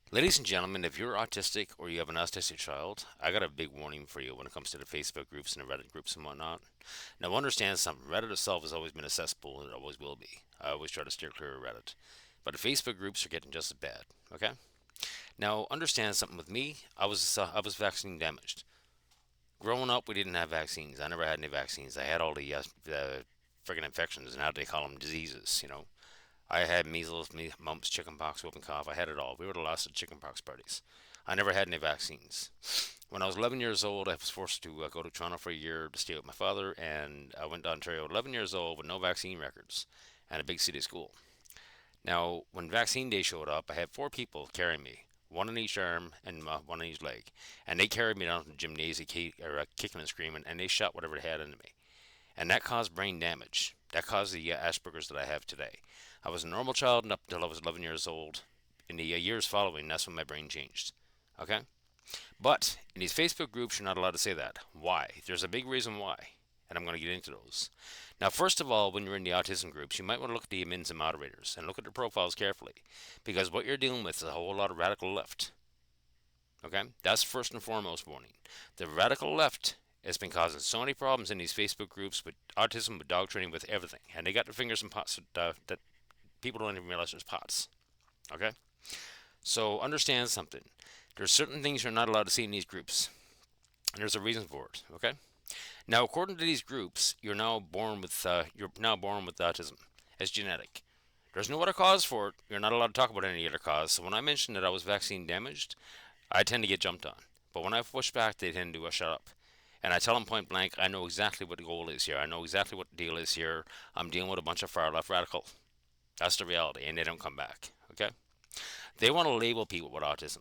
Ladies and gentlemen, if you're autistic or you have an autistic child, I got a big warning for you when it comes to the Facebook groups and the Reddit groups and whatnot. Now, understand something. Reddit itself has always been a cesspool, and it always will be. I always try to steer clear of Reddit. But the Facebook groups are getting just as bad, okay? Now, understand something with me. I was vaccine damaged. Growing up, we didn't have vaccines. I never had any vaccines. I had all the friggin' infections, and how do they call them diseases. I had measles, mumps, chickenpox, whooping cough. I had it all. We were the last of chickenpox parties. I never had any vaccines. When I was 11 years old, I was forced to go to Toronto for a year to stay with my father, and I went to Ontario at 11 years old with no vaccine records and a big city school. Now, when vaccine day showed up, I had four people carrying me, one on each arm and one on each leg, and they carried me down to the gymnasium, kicking and screaming, and they shot whatever they had into me, and that caused brain damage. That caused the Asperger's that I have today. I was a normal child up until I was 11 years old. In the years following, that's when my brain changed. Okay? But in these Facebook groups, you're not allowed to say that. Why? There's a big reason why, and I'm going to get into those. Now, first of all, when you're in the autism groups, you might want to look at the admins and moderators and look at their profiles carefully, because what you're dealing with is a whole lot of radical left. Okay? That's first and foremost warning. The radical left has been causing so many problems in these Facebook groups with autism, with dog training, with everything. And they got their fingers in pots that people don't even realize there's pots. Okay? So understand something. There's certain things you're not allowed to see in these groups. And there's a reason for it. Okay? Now, according to these groups, you're now born with autism. It's genetic. There's no other cause for it. You're not allowed to talk about any other cause. So when I mention that I was vaccine damaged, I tend to get jumped on. But when I push back, they tend to shut up. And I tell them point blank, I know exactly what the goal is here. I know exactly what the deal is here. I'm dealing with a bunch of far left radical. That's the reality, and they don't come back. Okay? They want to label people with autism.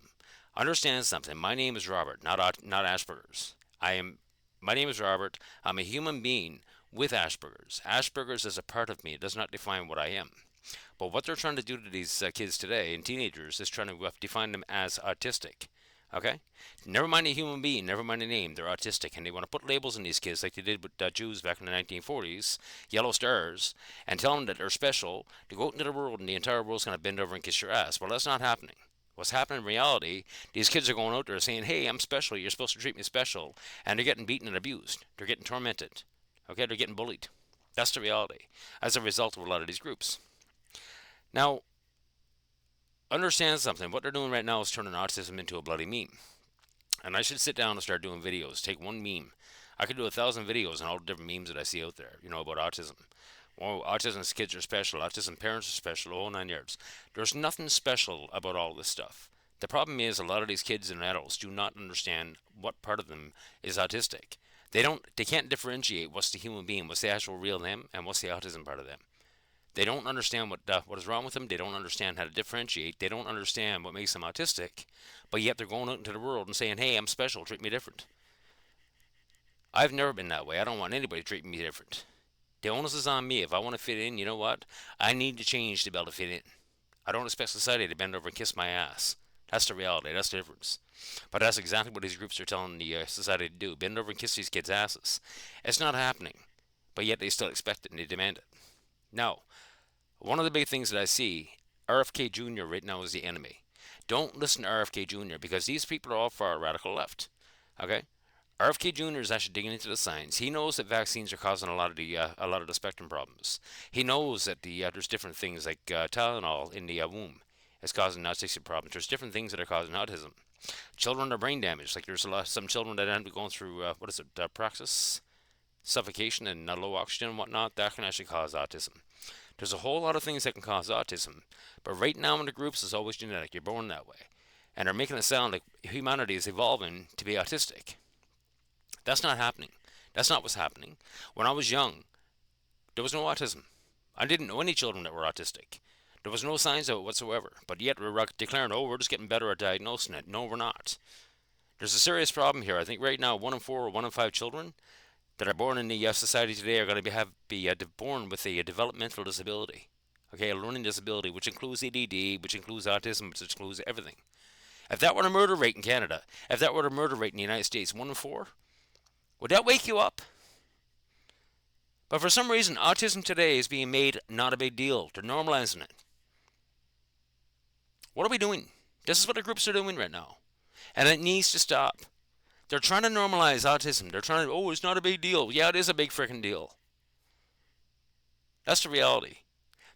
Understand something. My name is Robert, not Asperger's. I am. My name is Robert. I'm a human being with Asperger's. Asperger's is a part of me. It does not define what I am. But what they're trying to do to these kids today and teenagers is trying to define them as autistic. Okay? Never mind a human being, never mind a name, they're autistic, and they want to put labels on these kids like they did with Jews back in the 1940s, yellow stars, and tell them that they're special, to go out into the world and the entire world's going to bend over and kiss your ass. Well, that's not happening. What's happening in reality, these kids are going out there saying, hey, I'm special, you're supposed to treat me special, and they're getting beaten and abused. They're getting tormented. Okay? They're getting bullied. That's the reality as a result of a lot of these groups. Now, understand something. What they're doing right now is turning autism into a bloody meme. And I should sit down and start doing videos. Take one meme. I could do 1,000 videos on all the different memes that I see out there, about autism. Oh, autism kids are special. Autism parents are special. Oh, 9 yards. There's nothing special about all this stuff. The problem is a lot of these kids and adults do not understand what part of them is autistic. They can't differentiate what's the human being, what's the actual real them, and what's the autism part of them. They don't understand what is wrong with them. They don't understand how to differentiate. They don't understand what makes them autistic. But yet they're going out into the world and saying, "Hey, I'm special. Treat me different." I've never been that way. I don't want anybody treating me different. The onus is on me. If I want to fit in, you know what? I need to change to be able to fit in. I don't expect society to bend over and kiss my ass. That's the reality. That's the difference. But that's exactly what these groups are telling the society to do: bend over and kiss these kids' asses. It's not happening. But yet they still expect it and they demand it. Now, one of the big things that I see, RFK Jr. right now is the enemy. Don't listen to RFK Jr. because these people are all far radical left. Okay, RFK Jr. is actually digging into the science. He knows that vaccines are causing a lot of the spectrum problems. He knows that there's different things like Tylenol in the womb is causing autistic problems. There's different things that are causing autism. Children are brain damaged. Like there's some children that end up going through what is it, praxis, suffocation, and low oxygen and whatnot. That can actually cause autism. There's a whole lot of things that can cause autism, but right now in the groups it's always genetic. You're born that way, and they're making it sound like humanity is evolving to be autistic. That's not happening. That's not what's happening. When I was young, there was no autism. I didn't know any children that were autistic. There was no signs of it whatsoever. But yet we're declaring, oh, we're just getting better at diagnosing it. No, we're not. There's a serious problem here. I think right now 1 in 4 or 1 in 5 children that are born in the society today are going to be born with a developmental disability. Okay, a learning disability, which includes ADD, which includes autism, which includes everything. If that were the murder rate in Canada, if that were the murder rate in the United States, 1 in 4, would that wake you up? But for some reason, autism today is being made not a big deal. They're normalizing it. What are we doing? This is what the groups are doing right now. And it needs to stop. They're trying to normalize autism. They're trying to, oh, it's not a big deal. Yeah, it is a big freaking deal. That's the reality.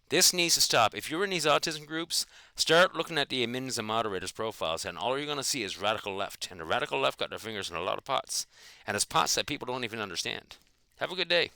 This needs to stop. If you're in these autism groups, start looking at the admins and moderators profiles, and all you're going to see is radical left. And the radical left got their fingers in a lot of pots. And it's pots that people don't even understand. Have a good day.